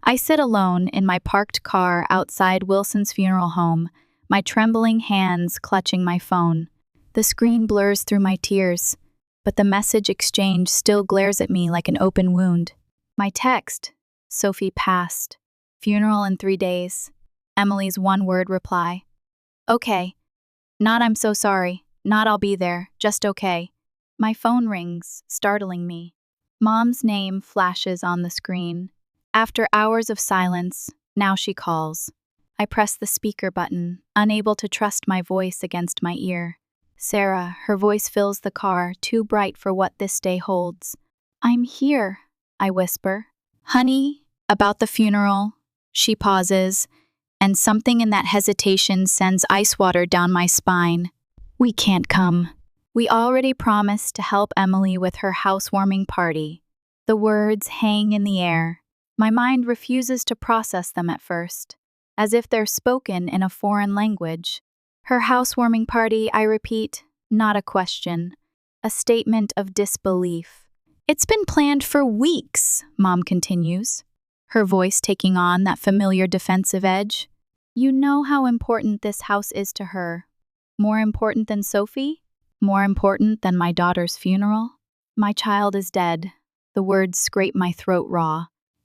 I sit alone in my parked car outside Wilson's funeral home, my trembling hands clutching my phone. The screen blurs through my tears, but the message exchange still glares at me like an open wound. My text: Sophie passed. Funeral in 3 days. Emily's one-word reply: okay. Not I'm so sorry. Not I'll be there. Just okay. My phone rings, startling me. Mom's name flashes on the screen. After hours of silence, now she calls. I press the speaker button, unable to trust my voice against my ear. Sarah, her voice fills the car, too bright for what this day holds. I'm here, I whisper. Honey, about the funeral. She pauses, and something in that hesitation sends ice water down my spine. We can't come. We already promised to help Emily with her housewarming party. The words hang in the air. My mind refuses to process them at first, as if they're spoken in a foreign language. Her housewarming party, I repeat, not a question, a statement of disbelief. It's been planned for weeks, Mom continues, her voice taking on that familiar defensive edge. You know how important this house is to her. More important than Sophie? More important than my daughter's funeral? My child is dead. The words scrape my throat raw.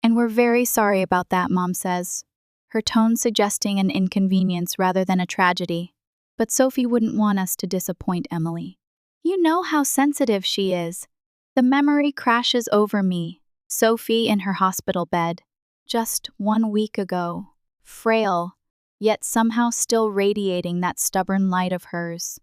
And we're very sorry about that, Mom says, her tone suggesting an inconvenience rather than a tragedy. But Sophie wouldn't want us to disappoint Emily. You know how sensitive she is. The memory crashes over me. Sophie in her hospital bed, just 1 week ago, frail, yet somehow still radiating that stubborn light of hers.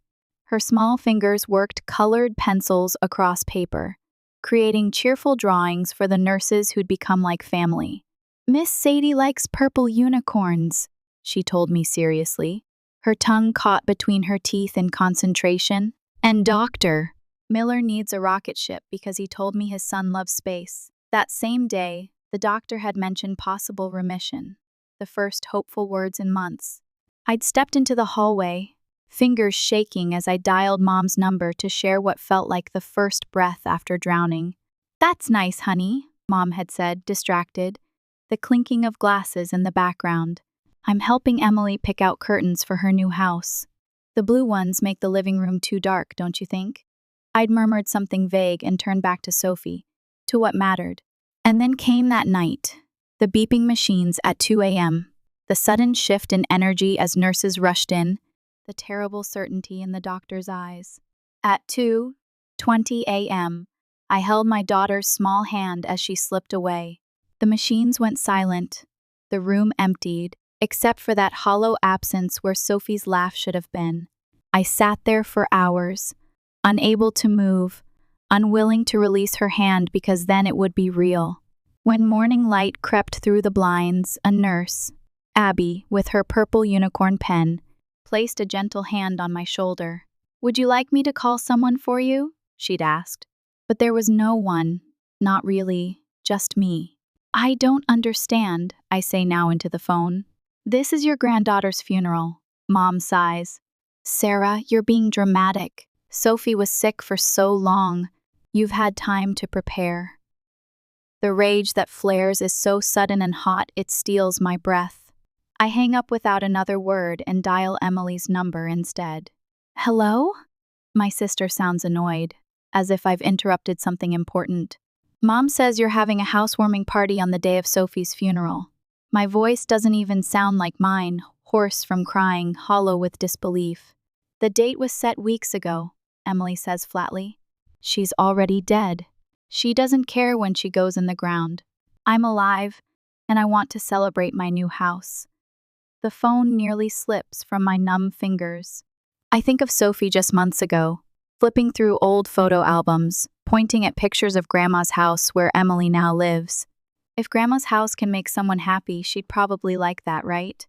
Her small fingers worked colored pencils across paper, creating cheerful drawings for the nurses who'd become like family. Miss Sadie likes purple unicorns, she told me seriously, her tongue caught between her teeth in concentration. And Dr. Miller needs a rocket ship because he told me his son loves space. That same day, the doctor had mentioned possible remission, the first hopeful words in months. I'd stepped into the hallway, fingers shaking as I dialed Mom's number to share what felt like the first breath after drowning. That's nice, honey, Mom had said, distracted, the clinking of glasses in the background. I'm helping Emily pick out curtains for her new house. The blue ones make the living room too dark, don't you think? I'd murmured something vague and turned back to Sophie, to what mattered. And then came that night, the beeping machines at 2 a.m., the sudden shift in energy as nurses rushed in, the terrible certainty in the doctor's eyes. At 2:20 a.m., I held my daughter's small hand as she slipped away. The machines went silent. The room emptied, except for that hollow absence where Sophie's laugh should have been. I sat there for hours, unable to move, unwilling to release her hand because then it would be real. When morning light crept through the blinds, a nurse, Abby, with her purple unicorn pen, placed a gentle hand on my shoulder. Would you like me to call someone for you? She'd asked. But there was no one, not really, just me. I don't understand, I say now into the phone. This is your granddaughter's funeral, Mom sighs. Sarah, you're being dramatic. Sophie was sick for so long. You've had time to prepare. The rage that flares is so sudden and hot it steals my breath. I hang up without another word and dial Emily's number instead. Hello? My sister sounds annoyed, as if I've interrupted something important. Mom says you're having a housewarming party on the day of Sophie's funeral. My voice doesn't even sound like mine, hoarse from crying, hollow with disbelief. The date was set weeks ago, Emily says flatly. She's already dead. She doesn't care when she goes in the ground. I'm alive, and I want to celebrate my new house. The phone nearly slips from my numb fingers. I think of Sophie just months ago, flipping through old photo albums, pointing at pictures of Grandma's house where Emily now lives. If Grandma's house can make someone happy, she'd probably like that, right?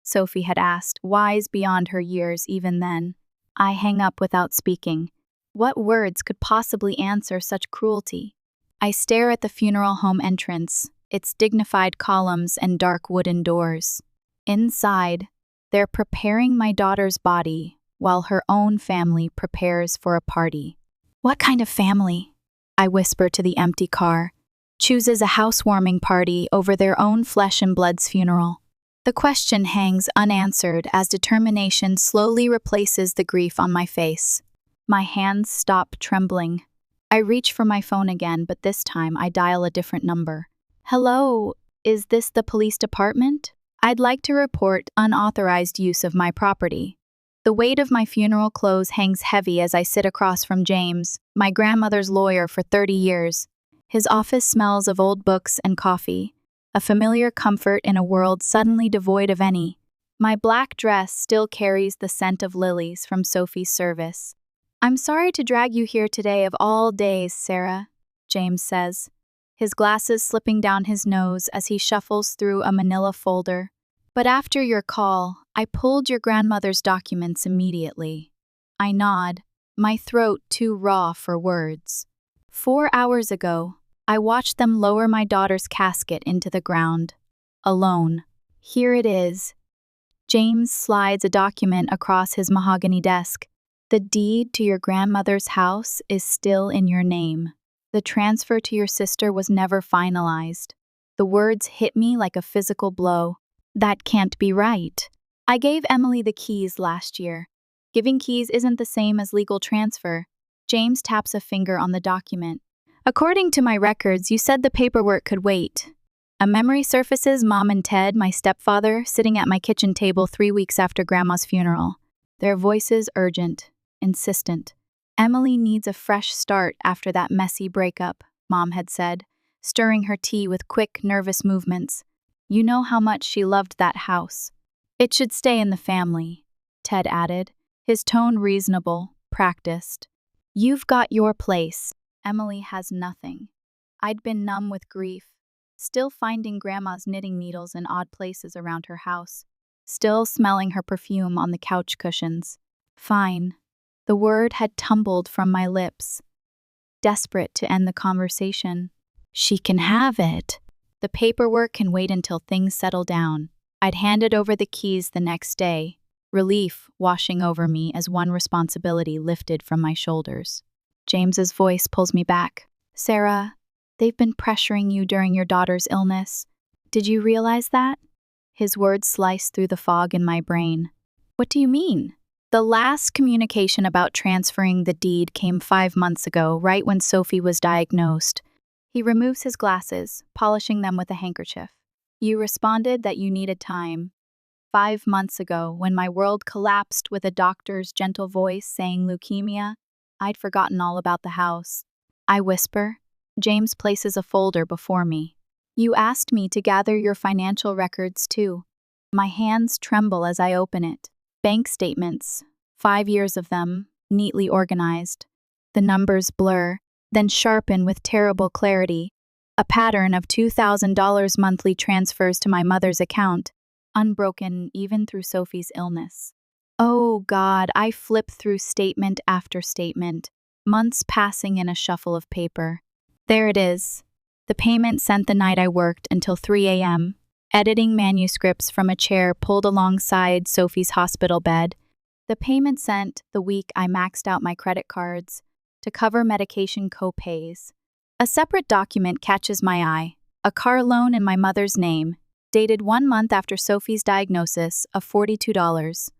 Sophie had asked, wise beyond her years even then. I hang up without speaking. What words could possibly answer such cruelty? I stare at the funeral home entrance, its dignified columns and dark wooden doors. Inside, they're preparing my daughter's body while her own family prepares for a party. What kind of family? I whisper to the empty car. chooses a housewarming party over their own flesh and blood's funeral. The question hangs unanswered as determination slowly replaces the grief on my face. My hands stop trembling. I reach for my phone again, but this time I dial a different number. Hello, is this the police department? I'd like to report unauthorized use of my property. The weight of my funeral clothes hangs heavy as I sit across from James, my grandmother's lawyer for 30 years. His office smells of old books and coffee, a familiar comfort in a world suddenly devoid of any. My black dress still carries the scent of lilies from Sophie's service. "I'm sorry to drag you here today of all days, Sarah," James says, his glasses slipping down his nose as he shuffles through a manila folder. "But after your call, I pulled your grandmother's documents immediately." I nod, my throat too raw for words. 4 hours ago, I watched them lower my daughter's casket into the ground. Alone. Here it is. James slides a document across his mahogany desk. "The deed to your grandmother's house is still in your name. The transfer to your sister was never finalized." The words hit me like a physical blow. That can't be right. I gave Emily the keys last year. Giving keys isn't the same as legal transfer. James taps a finger on the document. "According to my records, you said the paperwork could wait." A memory surfaces Mom and Ted, my stepfather, sitting at my kitchen table 3 weeks after Grandma's funeral. Their voices urgent, insistent. "Emily needs a fresh start after that messy breakup," Mom had said, stirring her tea with quick, nervous movements. "You know how much she loved that house. It should stay in the family," Ted added, his tone reasonable, practiced. "You've got your place. Emily has nothing." I'd been numb with grief, still finding Grandma's knitting needles in odd places around her house, still smelling her perfume on the couch cushions. "Fine." The word had tumbled from my lips. Desperate to end the conversation. "She can have it. The paperwork can wait until things settle down." I'd handed over the keys the next day, relief washing over me as one responsibility lifted from my shoulders. James's voice pulls me back. "Sarah, they've been pressuring you during your daughter's illness. Did you realize that?" His words sliced through the fog in my brain. "What do you mean?" "The last communication about transferring the deed came 5 months ago, right when Sophie was diagnosed." He removes his glasses, polishing them with a handkerchief. "You responded that you needed time. 5 months ago, when my world collapsed with a doctor's gentle voice saying leukemia, I'd forgotten all about the house." I whisper. James places a folder before me. "You asked me to gather your financial records too." My hands tremble as I open it. Bank statements, 5 years of them, neatly organized. The numbers blur, then sharpen with terrible clarity. A pattern of $2,000 monthly transfers to my mother's account, unbroken even through Sophie's illness. Oh God, I flip through statement after statement, months passing in a shuffle of paper. There it is. The payment sent the night I worked until 3 a.m., editing manuscripts from a chair pulled alongside Sophie's hospital bed. The payment sent the week I maxed out my credit cards to cover medication co-pays. A separate document catches my eye, a car loan in my mother's name, dated 1 month after Sophie's diagnosis, of $42.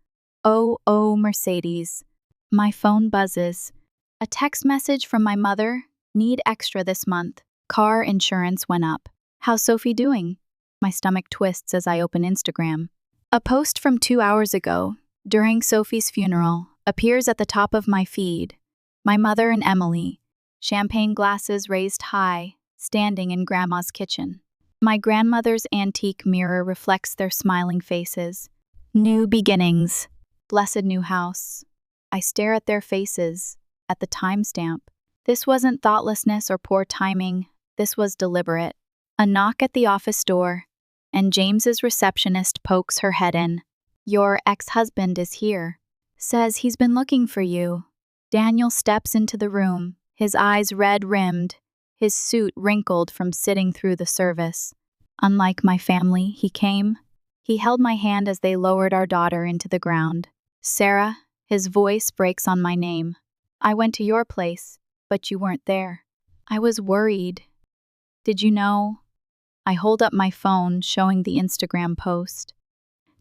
Oh, Mercedes. My phone buzzes. A text message from my mother, "Need extra this month. Car insurance went up. How's Sophie doing?" My stomach twists as I open Instagram. A post from 2 hours ago, during Sophie's funeral, appears at the top of my feed. My mother and Emily, champagne glasses raised high, standing in Grandma's kitchen. My grandmother's antique mirror reflects their smiling faces. New beginnings. Blessed new house. I stare at their faces, at the timestamp. This wasn't thoughtlessness or poor timing. This was deliberate. A knock at the office door, and James's receptionist pokes her head in. "Your ex-husband is here. Says he's been looking for you." Daniel steps into the room, his eyes red-rimmed, his suit wrinkled from sitting through the service. Unlike my family, he came. He held my hand as they lowered our daughter into the ground. "Sarah," his voice breaks on my name. "I went to your place, but you weren't there." I was worried. Did you know? I hold up my phone, showing the Instagram post.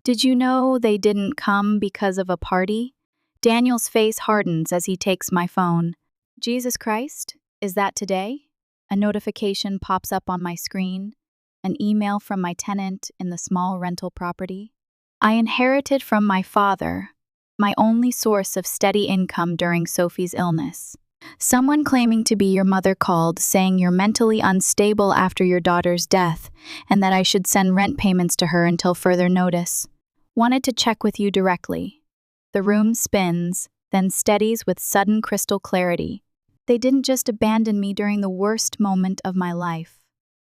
Did you know they didn't come because of a party? Daniel's face hardens as he takes my phone. Jesus Christ, is that today? A notification pops up on my screen, an email from my tenant in the small rental property. I inherited from my father, my only source of steady income during Sophie's illness. Someone claiming to be your mother called, saying you're mentally unstable after your daughter's death and that I should send rent payments to her until further notice. Wanted to check with you directly. The room spins, then steadies with sudden crystal clarity. They didn't just abandon me during the worst moment of my life,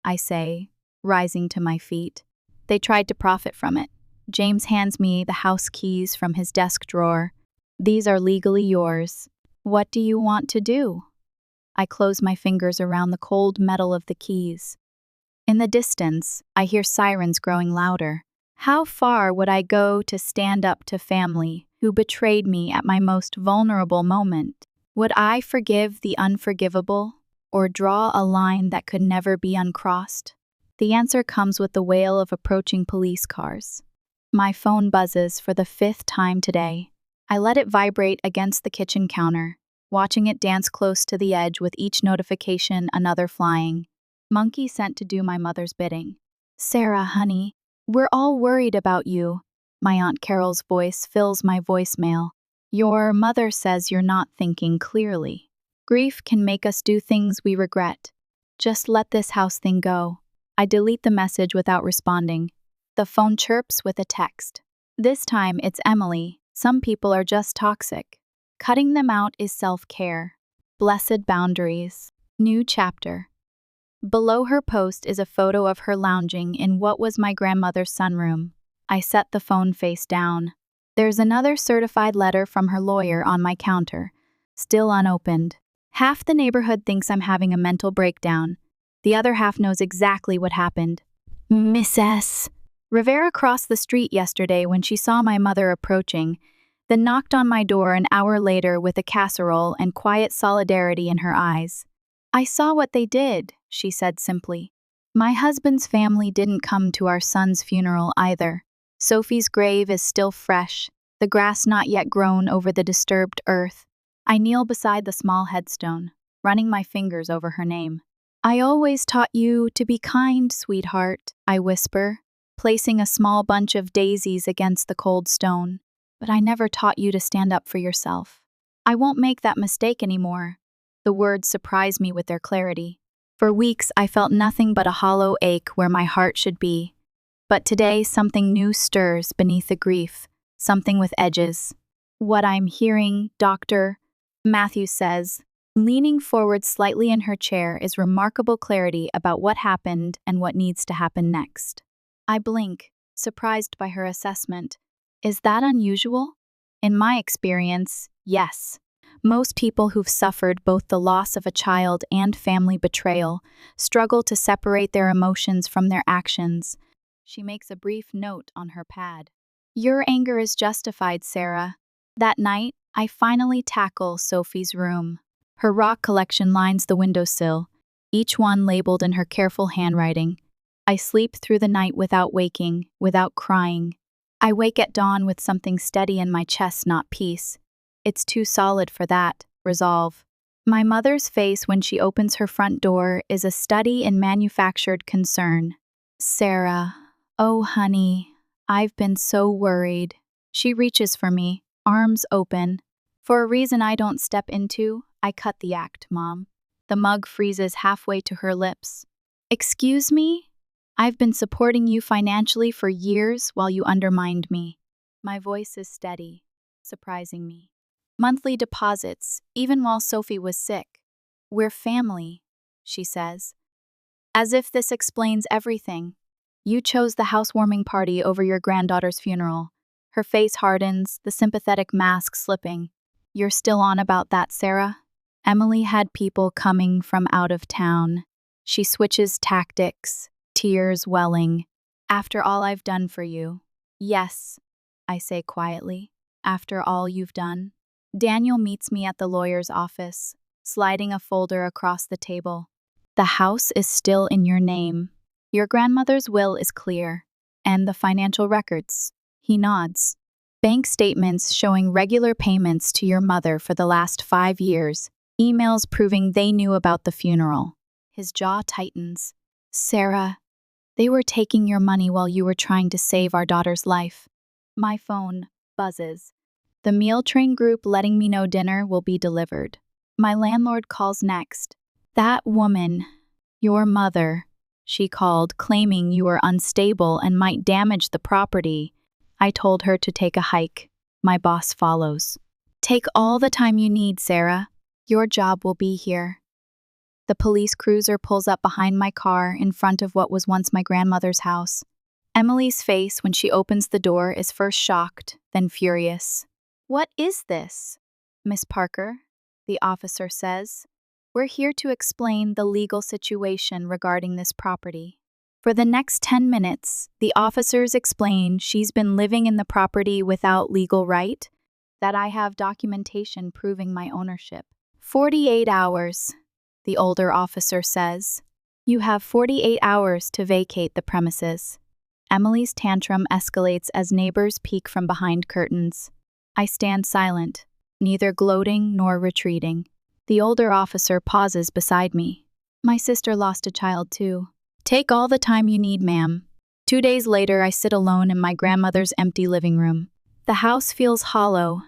I say, rising to my feet. They tried to profit from it. James hands me the house keys from his desk drawer. These are legally yours. What do you want to do? I close my fingers around the cold metal of the keys. In the distance, I hear sirens growing louder. How far would I go to stand up to family who betrayed me at my most vulnerable moment? Would I forgive the unforgivable or draw a line that could never be uncrossed? The answer comes with the wail of approaching police cars. My phone buzzes for the 5th time today. I let it vibrate against the kitchen counter, watching it dance close to the edge with each notification another flying. Monkey sent to do my mother's bidding. Sarah, honey, we're all worried about you. My Aunt Carol's voice fills my voicemail. Your mother says you're not thinking clearly. Grief can make us do things we regret. Just let this house thing go. I delete the message without responding. The phone chirps with a text. This time it's Emily. Some people are just toxic. Cutting them out is self-care. Blessed boundaries. New chapter. Below her post is a photo of her lounging in what was my grandmother's sunroom. I set the phone face down. There's another certified letter from her lawyer on my counter, still unopened. Half the neighborhood thinks I'm having a mental breakdown. The other half knows exactly what happened. Miss S. Rivera crossed the street yesterday when she saw my mother approaching, then knocked on my door an hour later with a casserole and quiet solidarity in her eyes. I saw what they did, she said simply. My husband's family didn't come to our son's funeral either. Sophie's grave is still fresh, the grass not yet grown over the disturbed earth. I kneel beside the small headstone, running my fingers over her name. I always taught you to be kind, sweetheart, I whisper, placing a small bunch of daisies against the cold stone. But I never taught you to stand up for yourself. I won't make that mistake anymore. The words surprise me with their clarity. For weeks, I felt nothing but a hollow ache where my heart should be. But today, something new stirs beneath the grief, something with edges. What I'm hearing, Doctor, Matthews says, leaning forward slightly in her chair, is remarkable clarity about what happened and what needs to happen next. I blink, surprised by her assessment. Is that unusual? In my experience, yes. Most people who've suffered both the loss of a child and family betrayal struggle to separate their emotions from their actions. She makes a brief note on her pad. Your anger is justified, Sarah. That night, I finally tackle Sophie's room. Her rock collection lines the windowsill, each one labeled in her careful handwriting. I sleep through the night without waking, without crying. I wake at dawn with something steady in my chest, not peace. It's too solid for that, resolve. My mother's face when she opens her front door is a study in manufactured concern. Sarah, oh honey, I've been so worried. She reaches for me, arms open. For a reason I don't step into, I cut the act, Mom. The mug freezes halfway to her lips. Excuse me? I've been supporting you financially for years while you undermined me. My voice is steady, surprising me. Monthly deposits, even while Sophie was sick. We're family, she says. As if this explains everything. You chose the housewarming party over your granddaughter's funeral. Her face hardens, the sympathetic mask slipping. You're still on about that, Sarah? Emily had people coming from out of town. She switches tactics, tears welling. After all I've done for you. Yes, I say quietly. After all you've done. Daniel meets me at the lawyer's office, sliding a folder across the table. The house is still in your name. Your grandmother's will is clear. And the financial records. He nods. Bank statements showing regular payments to your mother for the last 5 years. Emails proving they knew about the funeral. His jaw tightens. Sarah, they were taking your money while you were trying to save our daughter's life. My phone buzzes. The meal train group letting me know dinner will be delivered. My landlord calls next. That woman, your mother, she called, claiming you were unstable and might damage the property. I told her to take a hike. My boss follows. Take all the time you need, Sarah. Your job will be here. The police cruiser pulls up behind my car in front of what was once my grandmother's house. Emily's face when she opens the door is first shocked, then furious. What is this? Miss Parker, the officer says. We're here to explain the legal situation regarding this property. For the next 10 minutes, the officers explain she's been living in the property without legal right, that I have documentation proving my ownership. 48 hours, the older officer says. You have 48 hours to vacate the premises. Emily's tantrum escalates as neighbors peek from behind curtains. I stand silent, neither gloating nor retreating. The older officer pauses beside me. My sister lost a child too. Take all the time you need, ma'am. 2 days later, I sit alone in my grandmother's empty living room. The house feels hollow.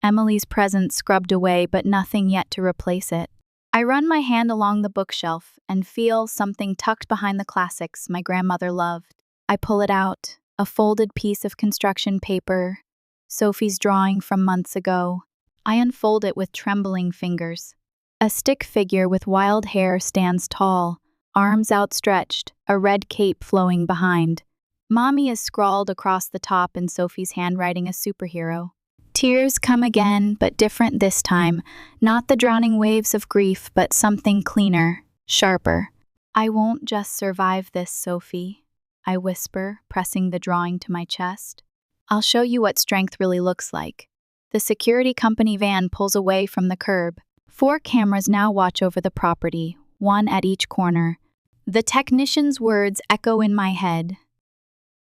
Emily's presence scrubbed away, but nothing yet to replace it. I run my hand along the bookshelf and feel something tucked behind the classics my grandmother loved. I pull it out, a folded piece of construction paper, Sophie's drawing from months ago. I unfold it with trembling fingers. A stick figure with wild hair stands tall, arms outstretched, a red cape flowing behind. Mommy is scrawled across the top in Sophie's handwriting a superhero. Tears come again, but different this time. Not the drowning waves of grief, but something cleaner, sharper. I won't just survive this, Sophie, I whisper, pressing the drawing to my chest. I'll show you what strength really looks like. The security company van pulls away from the curb. 4 cameras now watch over the property, one at each corner. The technician's words echo in my head.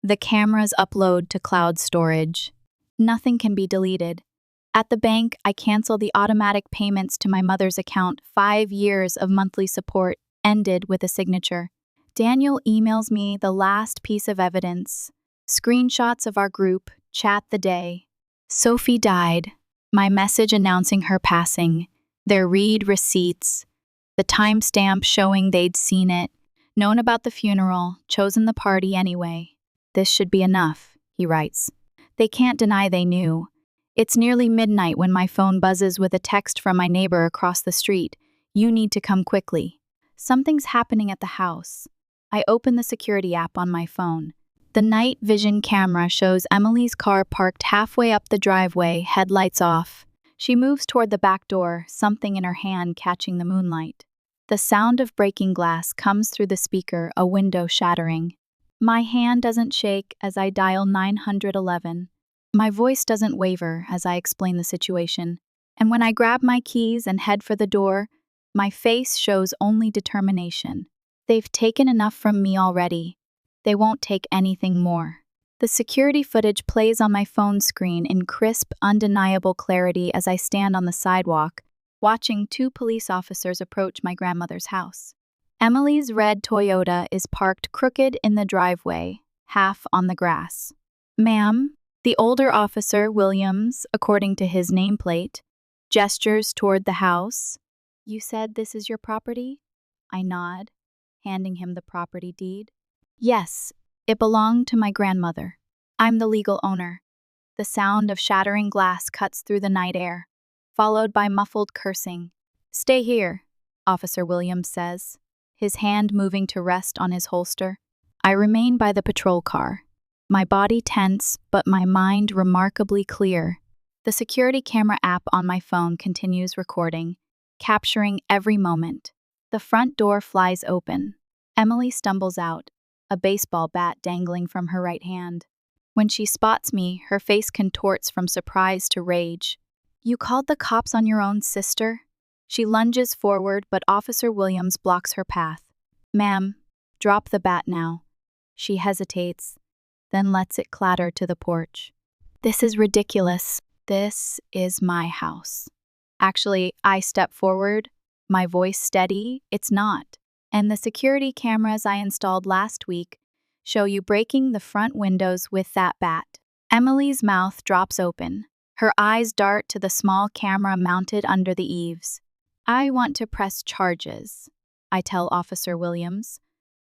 The cameras upload to cloud storage. Nothing can be deleted. At the bank, I cancel the automatic payments to my mother's account. 5 years of monthly support ended with a signature. Daniel emails me the last piece of evidence. Screenshots of our group chat the day. Sophie died. My message announcing her passing. Their read receipts. The timestamp showing they'd seen it, known about the funeral, chosen the party anyway. This should be enough, he writes. They can't deny they knew. It's nearly midnight when my phone buzzes with a text from my neighbor across the street. You need to come quickly. Something's happening at the house. I open the security app on my phone. The night vision camera shows Emily's car parked halfway up the driveway, headlights off. She moves toward the back door, something in her hand catching the moonlight. The sound of breaking glass comes through the speaker, a window shattering. My hand doesn't shake as I dial 911. My voice doesn't waver as I explain the situation. And when I grab my keys and head for the door, my face shows only determination. They've taken enough from me already. They won't take anything more. The security footage plays on my phone screen in crisp, undeniable clarity as I stand on the sidewalk, watching 2 police officers approach my grandmother's house. Emily's red Toyota is parked crooked in the driveway, half on the grass. Ma'am, the older officer, Williams, according to his nameplate, gestures toward the house. You said this is your property? I nod, handing him the property deed. Yes, it belonged to my grandmother. I'm the legal owner. The sound of shattering glass cuts through the night air, followed by muffled cursing. Stay here, Officer Williams says, his hand moving to rest on his holster. I remain by the patrol car, my body tense but my mind remarkably clear. The security camera app on my phone continues recording, capturing every moment. The front door flies open. Emily stumbles out, a baseball bat dangling from her right hand. When she spots me, her face contorts from surprise to rage. You called the cops on your own sister? She lunges forward, but Officer Williams blocks her path. "Ma'am, drop the bat now." She hesitates, then lets it clatter to the porch. "This is ridiculous. This is my house." Actually, I step forward, my voice steady. "It's not. And the security cameras I installed last week show you breaking the front windows with that bat." Emily's mouth drops open. Her eyes dart to the small camera mounted under the eaves. "I want to press charges," I tell Officer Williams,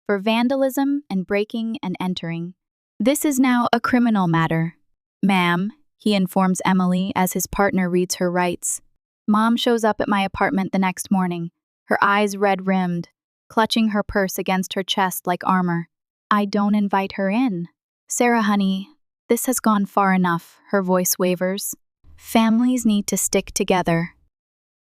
"for vandalism and breaking and entering. This is now a criminal matter." "Ma'am," he informs Emily as his partner reads her rights. Mom shows up at my apartment the next morning, her eyes red-rimmed, clutching her purse against her chest like armor. I don't invite her in. "Sarah, honey, this has gone far enough," her voice wavers. "Families need to stick together.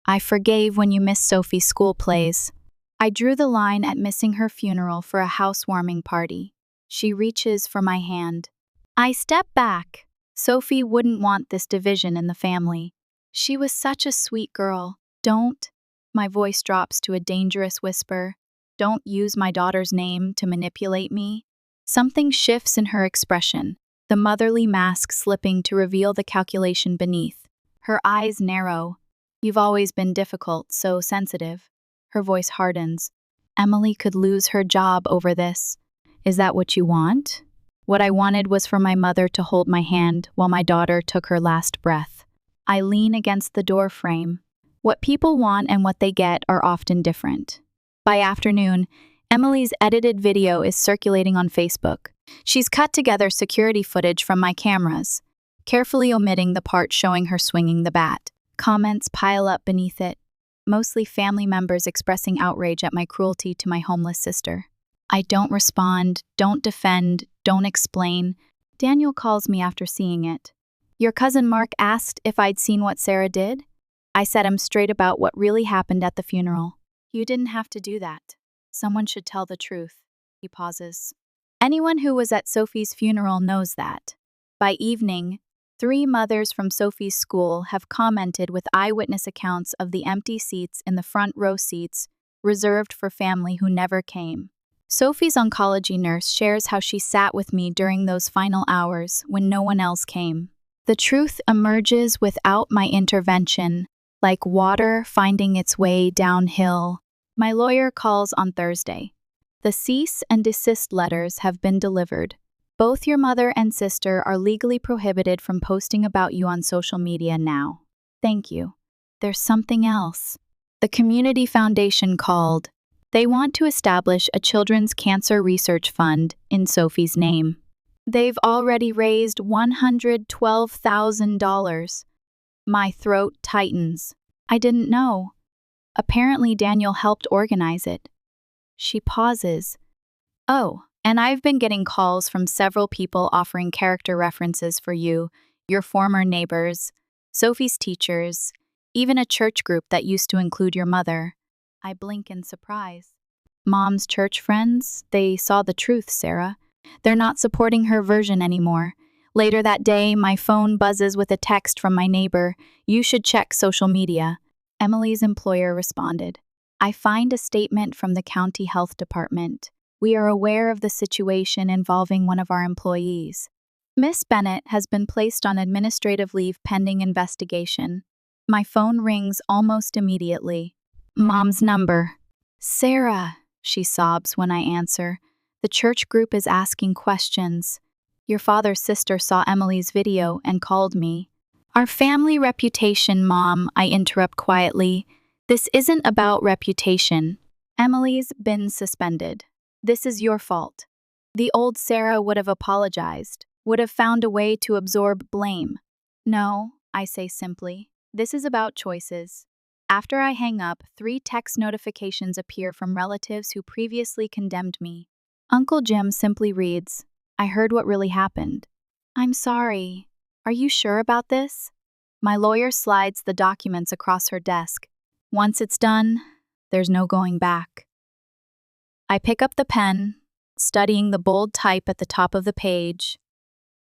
I forgave when you missed Sophie's school plays. I drew the line at missing her funeral for a housewarming party." She reaches for my hand. I step back. Sophie wouldn't want this division in the family. She was such a sweet girl. "Don't," my voice drops to a dangerous whisper, "don't use my daughter's name to manipulate me." Something shifts in her expression, the motherly mask slipping to reveal the calculation beneath. Her eyes narrow. "You've always been difficult, so sensitive." Her voice hardens. "Emily could lose her job over this. Is that what you want?" What I wanted was for my mother to hold my hand while my daughter took her last breath. I lean against the door frame. What people want and what they get are often different. By afternoon, Emily's edited video is circulating on Facebook. She's cut together security footage from my cameras, carefully omitting the part showing her swinging the bat. Comments pile up beneath it, mostly family members expressing outrage at my cruelty to my homeless sister. I don't respond, don't defend, don't explain. Daniel calls me after seeing it. "Your cousin Mark asked if I'd seen what Sarah did?" I set him straight about what really happened at the funeral. "You didn't have to do that. Someone should tell the truth." He pauses. "Anyone who was at Sophie's funeral knows that." By evening, 3 mothers from Sophie's school have commented with eyewitness accounts of the empty seats in the front row seats reserved for family who never came. Sophie's oncology nurse shares how she sat with me during those final hours when no one else came. The truth emerges without my intervention, like water finding its way downhill. My lawyer calls on Thursday. "The cease and desist letters have been delivered. Both your mother and sister are legally prohibited from posting about you on social media now. Thank you." There's something else. The community foundation called. They want to establish a children's cancer research fund in Sophie's name. They've already raised $112,000. My throat tightens. I didn't know. Apparently Daniel helped organize it. She pauses. "Oh, and I've been getting calls from several people offering character references for you, your former neighbors, Sophie's teachers, even a church group that used to include your mother." I blink in surprise. "Mom's church friends? They saw the truth, Sarah. They're not supporting her version anymore." Later that day, my phone buzzes with a text from my neighbor. "You should check social media." Emily's employer responded. I find a statement from the county health department. "We are aware of the situation involving one of our employees. Miss Bennett has been placed on administrative leave pending investigation." My phone rings almost immediately. Mom's number. "Sarah," she sobs when I answer. "The church group is asking questions. Your father's sister saw Emily's video and called me." "Our family reputation, Mom," I interrupt quietly. "This isn't about reputation. Emily's been suspended. This is your fault." The old Sarah would have apologized, would have found a way to absorb blame. "No," I say simply. "This is about choices." After I hang up, 3 text notifications appear from relatives who previously condemned me. Uncle Jim simply reads, "I heard what really happened." "I'm sorry. Are you sure about this?" My lawyer slides the documents across her desk. "Once it's done, there's no going back." I pick up the pen, studying the bold type at the top of the page.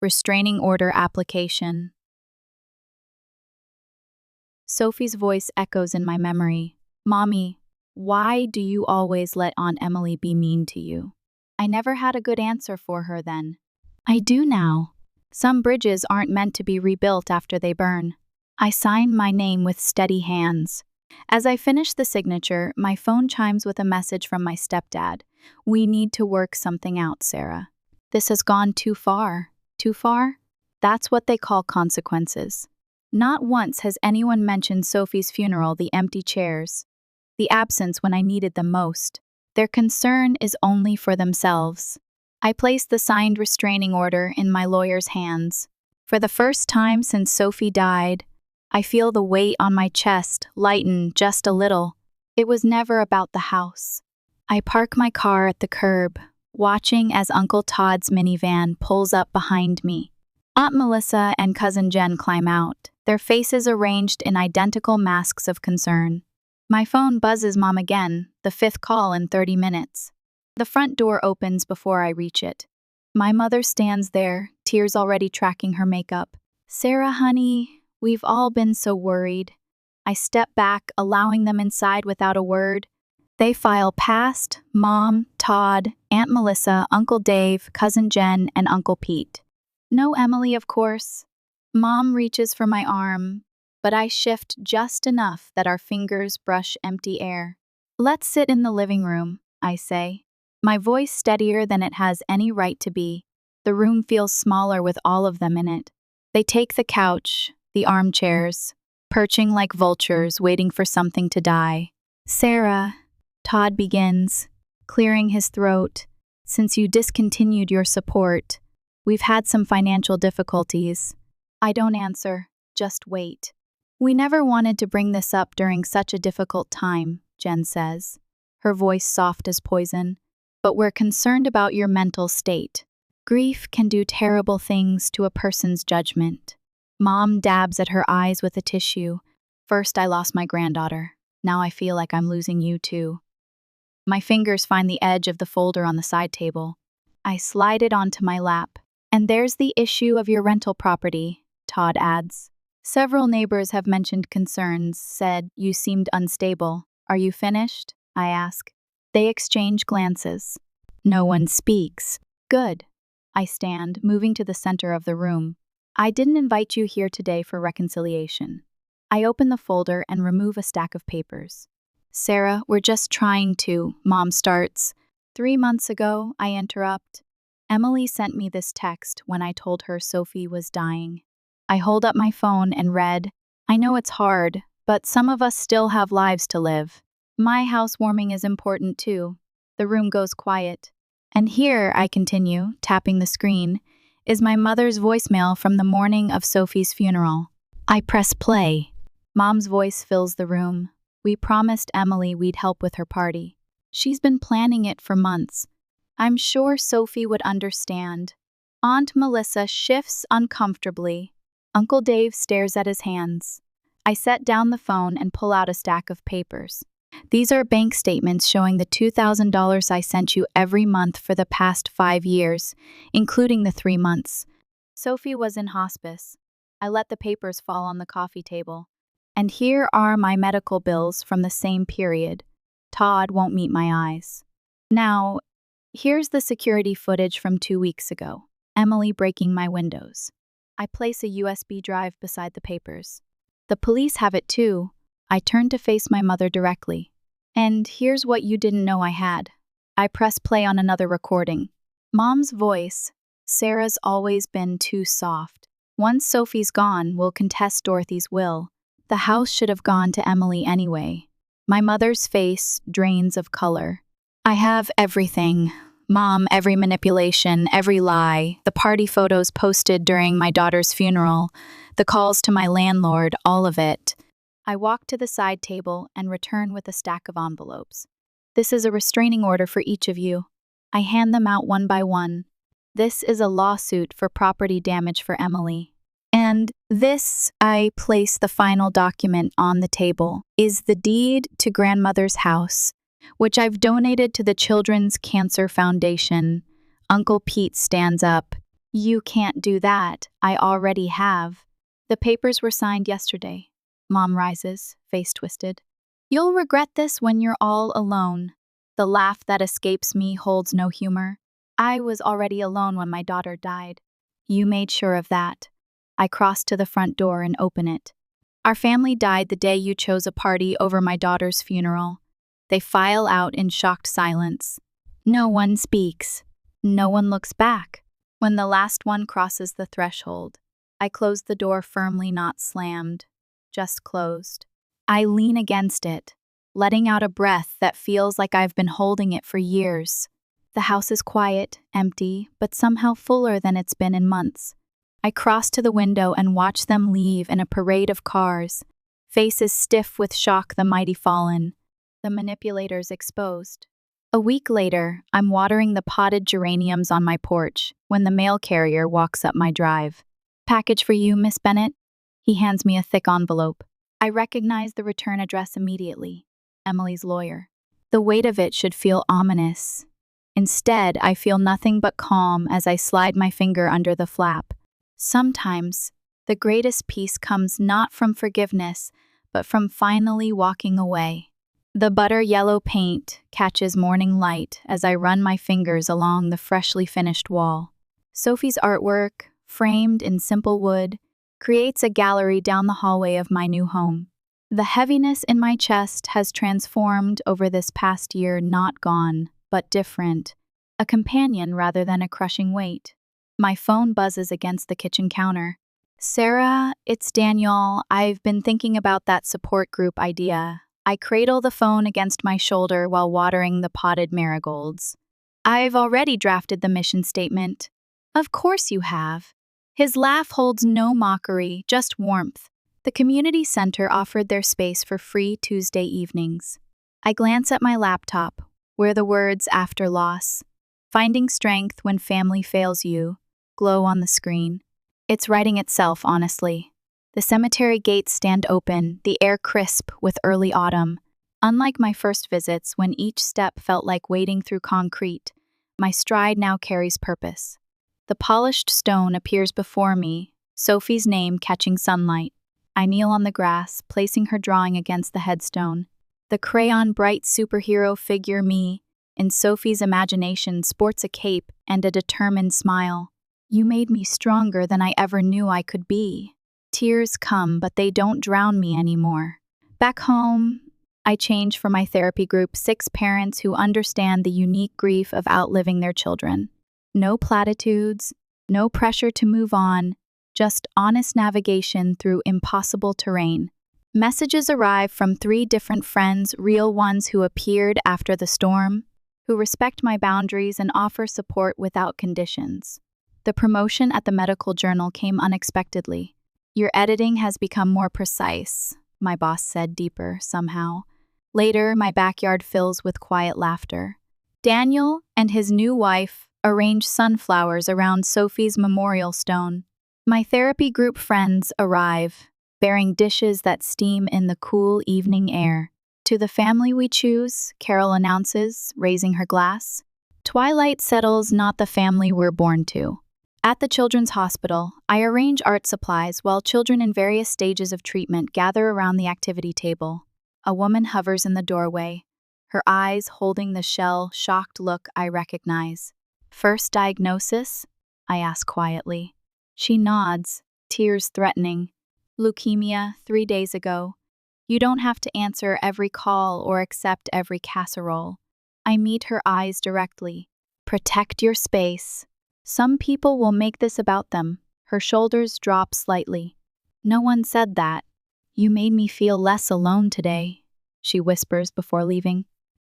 Restraining order application. Sophie's voice echoes in my memory. Mommy, why do you always let Aunt Emily be mean to you? I never had a good answer for her then. I do now. Some bridges aren't meant to be rebuilt after they burn. I sign my name with steady hands. As I finish the signature, my phone chimes with a message from my stepdad. We need to work something out, Sarah. This has gone too far. Too far? That's what they call consequences. Not once has anyone mentioned Sophie's funeral, the empty chairs, the absence when I needed them most. Their concern is only for themselves. I place the signed restraining order in my lawyer's hands. For the first time since Sophie died, I feel the weight on my chest lighten just a little. It was never about the house. I park my car at the curb, watching as Uncle Todd's minivan pulls up behind me. Aunt Melissa and Cousin Jen climb out, their faces arranged in identical masks of concern. My phone buzzes Mom again, the 5th call in 30 minutes. The front door opens before I reach it. My mother stands there, tears already tracking her makeup. Sarah, honey, we've all been so worried. I step back, allowing them inside without a word. They file past Mom, Todd, Aunt Melissa, Uncle Dave, Cousin Jen, and Uncle Pete. No Emily, of course. Mom reaches for my arm, but I shift just enough that our fingers brush empty air. Let's sit in the living room, I say, my voice steadier than it has any right to be. The room feels smaller with all of them in it. They take the couch, the armchairs, perching like vultures waiting for something to die. Sarah, Todd begins, clearing his throat, since you discontinued your support, we've had some financial difficulties. I don't answer, just wait. We never wanted to bring this up during such a difficult time, Jen says, her voice soft as poison, but we're concerned about your mental state. Grief can do terrible things to a person's judgment. Mom dabs at her eyes with a tissue. First I lost my granddaughter. Now I feel like I'm losing you too. My fingers find the edge of the folder on the side table. I slide it onto my lap. And there's the issue of your rental property, Todd adds. Several neighbors have mentioned concerns, said you seemed unstable. Are you finished? I ask. They exchange glances. No one speaks. Good. I stand, moving to the center of the room. I didn't invite you here today for reconciliation. I open the folder and remove a stack of papers. Sarah, we're just trying to, Mom starts. 3 months ago, I interrupt. Emily sent me this text when I told her Sophie was dying. I hold up my phone and read, I know it's hard, but some of us still have lives to live. My housewarming is important too. The room goes quiet. And here, I continue, tapping the screen, is my mother's voicemail from the morning of Sophie's funeral. I press play. Mom's voice fills the room. We promised Emily we'd help with her party. She's been planning it for months. I'm sure Sophie would understand. Aunt Melissa shifts uncomfortably. Uncle Dave stares at his hands. I set down the phone and pull out a stack of papers. These are bank statements showing the $2,000 I sent you every month for the past 5 years, including the 3 months. Sophie was in hospice. I let the papers fall on the coffee table. And here are my medical bills from the same period. Todd won't meet my eyes. Now, here's the security footage from 2 weeks ago. Emily breaking my windows. I place a USB drive beside the papers. The police have it too. I turn to face my mother directly. And here's what you didn't know I had. I press play on another recording. Mom's voice. Sarah's always been too soft. Once Sophie's gone, we'll contest Dorothy's will. The house should have gone to Emily anyway. My mother's face drains of color. I have everything. Mom, every manipulation, every lie, the party photos posted during my daughter's funeral, the calls to my landlord, all of it. I walk to the side table and return with a stack of envelopes. This is a restraining order for each of you. I hand them out one by one. This is a lawsuit for property damage for Emily. And this, I place the final document on the table, is the deed to grandmother's house, which I've donated to the Children's Cancer Foundation. Uncle Pete stands up. You can't do that. I already have. The papers were signed yesterday. Mom rises, face twisted. You'll regret this when you're all alone. The laugh that escapes me holds no humor. I was already alone when my daughter died. You made sure of that. I cross to the front door and open it. Our family died the day you chose a party over my daughter's funeral. They file out in shocked silence. No one speaks. No one looks back. When the last one crosses the threshold, I close the door firmly, not slammed, just closed. I lean against it, letting out a breath that feels like I've been holding it for years. The house is quiet, empty, but somehow fuller than it's been in months. I cross to the window and watch them leave in a parade of cars, faces stiff with shock, the mighty fallen, the manipulators exposed. A week later, I'm watering the potted geraniums on my porch when the mail carrier walks up my drive. Package for you, Miss Bennett. He hands me a thick envelope. I recognize the return address immediately. Emily's lawyer. The weight of it should feel ominous. Instead, I feel nothing but calm as I slide my finger under the flap. Sometimes, the greatest peace comes not from forgiveness, but from finally walking away. The butter yellow paint catches morning light as I run my fingers along the freshly finished wall. Sophie's artwork, framed in simple wood, creates a gallery down the hallway of my new home. The heaviness in my chest has transformed over this past year, not gone, but different, a companion rather than a crushing weight. My phone buzzes against the kitchen counter. Sarah, it's Daniel. I've been thinking about that support group idea. I cradle the phone against my shoulder while watering the potted marigolds. I've already drafted the mission statement. Of course you have. His laugh holds no mockery, just warmth. The community center offered their space for free Tuesday evenings. I glance at my laptop, where the words "after loss," "finding strength when family fails you," glow on the screen. It's writing itself, honestly. The cemetery gates stand open, the air crisp with early autumn. Unlike my first visits, when each step felt like wading through concrete, my stride now carries purpose. The polished stone appears before me, Sophie's name catching sunlight. I kneel on the grass, placing her drawing against the headstone. The crayon bright superhero figure me, in Sophie's imagination, sports a cape and a determined smile. You made me stronger than I ever knew I could be. Tears come, but they don't drown me anymore. Back home, I change for my therapy group, 6 parents who understand the unique grief of outliving their children. No platitudes, no pressure to move on, just honest navigation through impossible terrain. Messages arrive from 3 different friends, real ones who appeared after the storm, who respect my boundaries and offer support without conditions. The promotion at the medical journal came unexpectedly. Your editing has become more precise, my boss said, deeper somehow. Later, my backyard fills with quiet laughter. Daniel and his new wife arrange sunflowers around Sophie's memorial stone. My therapy group friends arrive, bearing dishes that steam in the cool evening air. To the family we choose, Carol announces, raising her glass. Twilight settles, not the family we're born to. At the children's hospital, I arrange art supplies while children in various stages of treatment gather around the activity table. A woman hovers in the doorway, her eyes holding the shocked look I recognize. First diagnosis? I ask quietly. She nods, tears threatening. Leukemia, 3 days ago. You don't have to answer every call or accept every casserole. I meet her eyes directly. Protect your space. Some people will make this about them. Her shoulders drop slightly. No one said that. You made me feel less alone today, she whispers before leaving.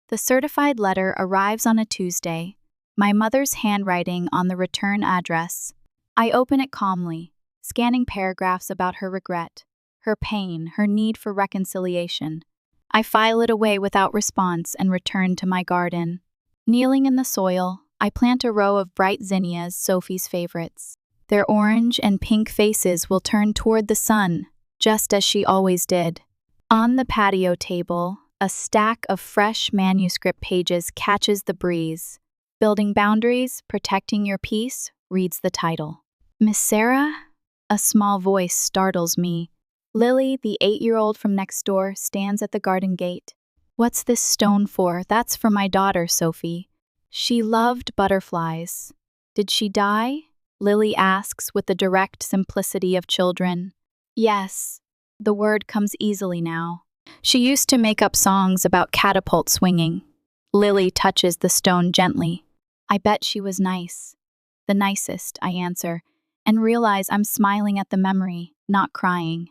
The certified letter arrives on a Tuesday, my mother's handwriting on the return address. I open it calmly, scanning paragraphs about her regret, her pain, her need for reconciliation. I file it away without response and return to my garden. Kneeling in the soil, I plant a row of bright zinnias, Sophie's favorites. Their orange and pink faces will turn toward the sun, just as she always did. On the patio table, a stack of fresh manuscript pages catches the breeze. Building Boundaries, Protecting Your Peace, reads the title. Miss Sarah? A small voice startles me. Lily, the 8-year-old from next door, stands at the garden gate. What's this stone for? That's for my daughter, Sophie. She loved butterflies. Did she die? Lily asks with the direct simplicity of children. Yes. The word comes easily now. She used to make up songs about catapult swinging. Lily touches the stone gently. I bet she was nice. The nicest, I answer, and realize I'm smiling at the memory, not crying.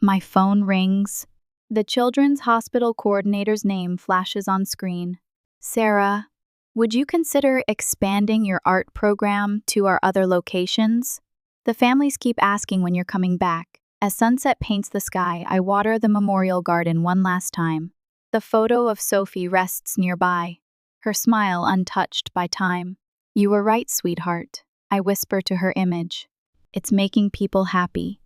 My phone rings. The Children's Hospital coordinator's name flashes on screen. Sarah, would you consider expanding your art program to our other locations? The families keep asking when you're coming back. As sunset paints the sky, I water the memorial garden one last time. The photo of Sophie rests nearby, her smile untouched by time. You were right, sweetheart, I whisper to her image. It's making people happy.